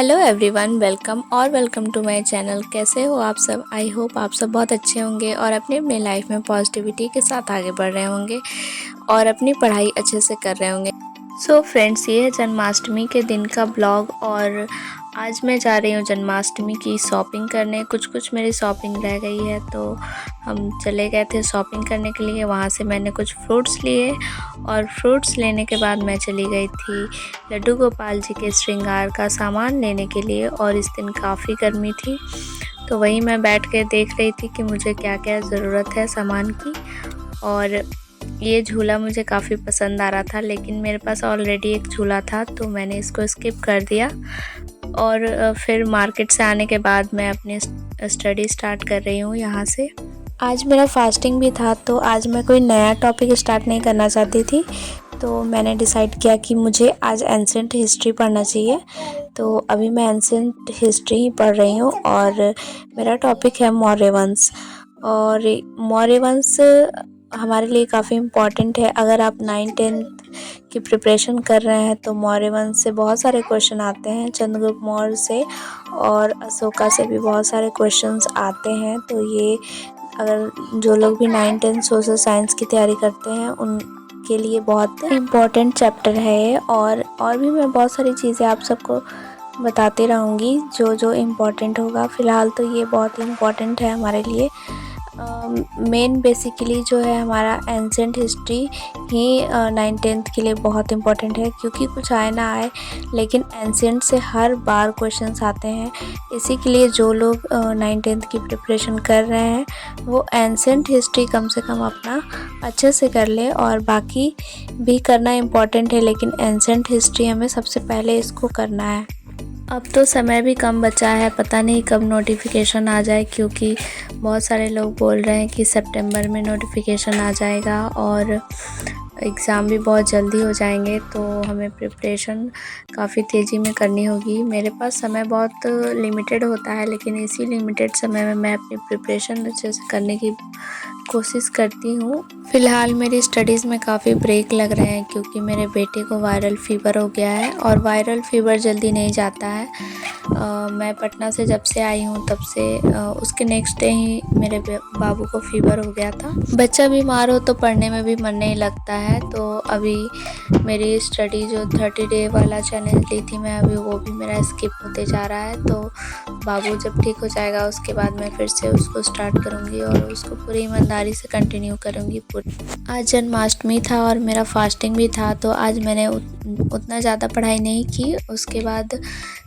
Hello everyone, welcome to my channel. कैसे हो आप सब? आई होप आप सब बहुत अच्छे होंगे और अपने अपने लाइफ में पॉजिटिविटी के साथ आगे बढ़ रहे होंगे और अपनी पढ़ाई अच्छे से कर रहे होंगे। सो फ्रेंड्स, ये है जन्माष्टमी के दिन का ब्लॉग और आज मैं जा रही हूँ जन्माष्टमी की शॉपिंग करने। कुछ मेरी शॉपिंग रह गई है तो हम चले गए थे शॉपिंग करने के लिए। वहाँ से मैंने कुछ फ्रूट्स लिए और फ्रूट्स लेने के बाद मैं चली गई थी लड्डू गोपाल जी के श्रृंगार का सामान लेने के लिए। और इस दिन काफ़ी गर्मी थी तो वहीं मैं बैठ के देख रही थी कि मुझे क्या क्या ज़रूरत है सामान की। और ये झूला मुझे काफ़ी पसंद आ रहा था, लेकिन मेरे पास ऑलरेडी एक झूला था तो मैंने इसको स्किप कर दिया। और फिर मार्केट से आने के बाद मैं अपनी स्टडी स्टार्ट कर रही हूँ यहाँ से। आज मेरा फास्टिंग भी था तो आज मैं कोई नया टॉपिक स्टार्ट नहीं करना चाहती थी, तो मैंने डिसाइड किया कि मुझे आज एंशिएंट हिस्ट्री पढ़ना चाहिए। तो अभी मैं एंशिएंट हिस्ट्री ही पढ़ रही हूँ और मेरा टॉपिक है मौर्य वंश। और मौर्य वंश हमारे लिए काफ़ी इम्पॉर्टेंट है। अगर आप 9th-10th की प्रिपरेशन कर रहे हैं तो मौर्य वंश से बहुत सारे क्वेश्चन आते हैं, चंद्रगुप्त मौर्य से और अशोका से भी बहुत सारे क्वेश्चंस आते हैं। तो ये अगर जो लोग भी 9th-10th सोशल साइंस की तैयारी करते हैं उनके लिए बहुत इम्पॉर्टेंट चैप्टर है ये। और भी मैं बहुत सारी चीज़ें आप सबको बताती रहूँगी जो जो इम्पॉर्टेंट होगा। फ़िलहाल तो ये बहुत इम्पॉर्टेंट है हमारे लिए। मेन बेसिकली जो है हमारा एंशिएंट हिस्ट्री ही 9th-10th के लिए बहुत इम्पॉर्टेंट है, क्योंकि कुछ आए ना आए लेकिन एंशिएंट से हर बार क्वेश्चंस आते हैं। इसी के लिए जो लोग 9th-10th की प्रिपरेशन कर रहे हैं वो एंशिएंट हिस्ट्री कम से कम अपना अच्छे से कर ले। और बाकी भी करना इम्पॉर्टेंट है लेकिन एंशिएंट हिस्ट्री हमें सबसे पहले इसको करना है। अब तो समय भी कम बचा है, पता नहीं कब नोटिफिकेशन आ जाए, क्योंकि बहुत सारे लोग बोल रहे हैं कि सितंबर में नोटिफिकेशन आ जाएगा और एग्ज़ाम भी बहुत जल्दी हो जाएंगे। तो हमें प्रिपरेशन काफ़ी तेज़ी में करनी होगी। मेरे पास समय बहुत लिमिटेड होता है, लेकिन इसी लिमिटेड समय में मैं अपनी प्रिपरेशन अच्छे से करने की कोशिश करती हूँ। फ़िलहाल मेरी स्टडीज़ में काफ़ी ब्रेक लग रहे हैं क्योंकि मेरे बेटे को वायरल फ़ीवर हो गया है और वायरल फ़ीवर जल्दी नहीं जाता है। मैं पटना से जब से आई हूँ तब से उसके नेक्स्ट डे ही मेरे बाबू को फ़ीवर हो गया था। बच्चा बीमार हो तो पढ़ने में भी मन नहीं लगता है। तो अभी मेरी स्टडी जो 30 डे वाला चैलेंज ली थी मैं, अभी वो भी मेरा स्किप होते जा रहा है। तो बाबू जब ठीक हो जाएगा उसके बाद मैं फिर से उसको स्टार्ट करूँगी और उसको पूरी ईमानदारी से कंटिन्यू करूँगी पूरी। आज जन्माष्टमी था और मेरा फास्टिंग भी था तो आज मैंने उतना ज़्यादा पढ़ाई नहीं की। उसके बाद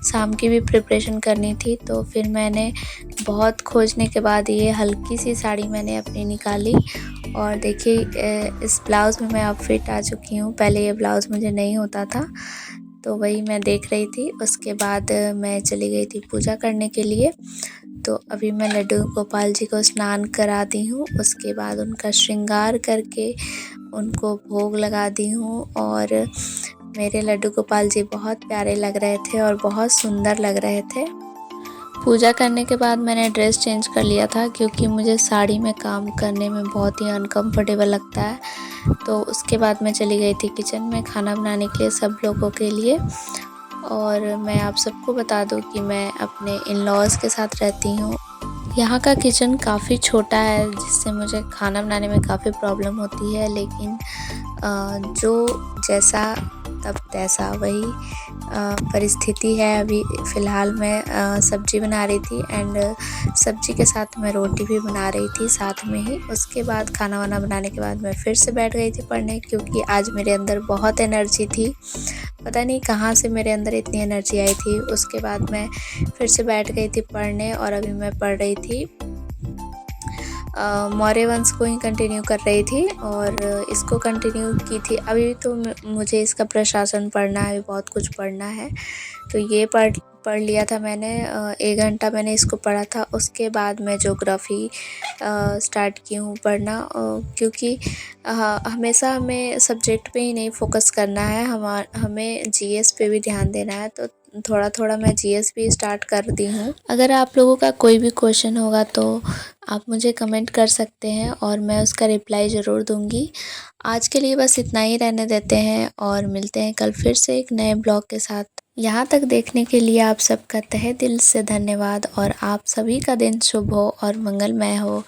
शाम की भी प्रिपरेशन करनी थी तो फिर मैंने बहुत खोजने के बाद ये हल्की सी साड़ी मैंने अपनी निकाली। और देखिए इस ब्लाउज़ में मैं अब फिट आ चुकी हूँ। पहले ये ब्लाउज़ मुझे नहीं होता था तो वही मैं देख रही थी। उसके बाद मैं चली गई थी पूजा करने के लिए। तो अभी मैं लड्डू गोपाल जी को स्नान करा दी हूँ, उसके बाद उनका श्रृंगार करके उनको भोग लगा दी हूँ। और मेरे लड्डू गोपाल जी बहुत प्यारे लग रहे थे और बहुत सुंदर लग रहे थे। पूजा करने के बाद मैंने ड्रेस चेंज कर लिया था क्योंकि मुझे साड़ी में काम करने में बहुत ही अनकंफर्टेबल लगता है। तो उसके बाद मैं चली गई थी किचन में खाना बनाने के लिए सब लोगों के लिए। और मैं आप सबको बता दूं कि मैं अपने इन-लॉज़ के साथ रहती हूँ। यहाँ का किचन काफ़ी छोटा है जिससे मुझे खाना बनाने में काफ़ी प्रॉब्लम होती है, लेकिन जो जैसा तब तैसा वही परिस्थिति है। अभी फ़िलहाल मैं सब्ज़ी बना रही थी एंड सब्ज़ी के साथ मैं रोटी भी बना रही थी साथ में ही। उसके बाद खाना वाना बनाने के बाद मैं फिर से बैठ गई थी पढ़ने, क्योंकि आज मेरे अंदर बहुत एनर्जी थी। पता नहीं कहाँ से मेरे अंदर इतनी एनर्जी आई थी। उसके बाद मैं फिर से बैठ गई थी पढ़ने और अभी मैं पढ़ रही थी मौर्य वंश को ही कंटिन्यू कर रही थी और इसको कंटिन्यू की थी। अभी तो मुझे इसका प्रशासन पढ़ना है, अभी बहुत कुछ पढ़ना है। तो ये पढ़ लिया था मैंने, 1 घंटा मैंने इसको पढ़ा था। उसके बाद मैं ज्योग्राफ़ी स्टार्ट की हूँ पढ़ना, क्योंकि हमेशा हमें सब्जेक्ट पे ही नहीं फोकस करना है, हमें जीएस पे भी ध्यान देना है। तो थोड़ा थोड़ा मैं जीएस भी स्टार्ट कर दी हूँ। अगर आप लोगों का कोई भी क्वेश्चन होगा तो आप मुझे कमेंट कर सकते हैं और मैं उसका रिप्लाई ज़रूर दूँगी। आज के लिए बस इतना ही रहने देते हैं और मिलते हैं कल फिर से एक नए ब्लॉग के साथ। यहाँ तक देखने के लिए आप सबका तहे दिल से धन्यवाद और आप सभी का दिन शुभ हो और मंगलमय हो।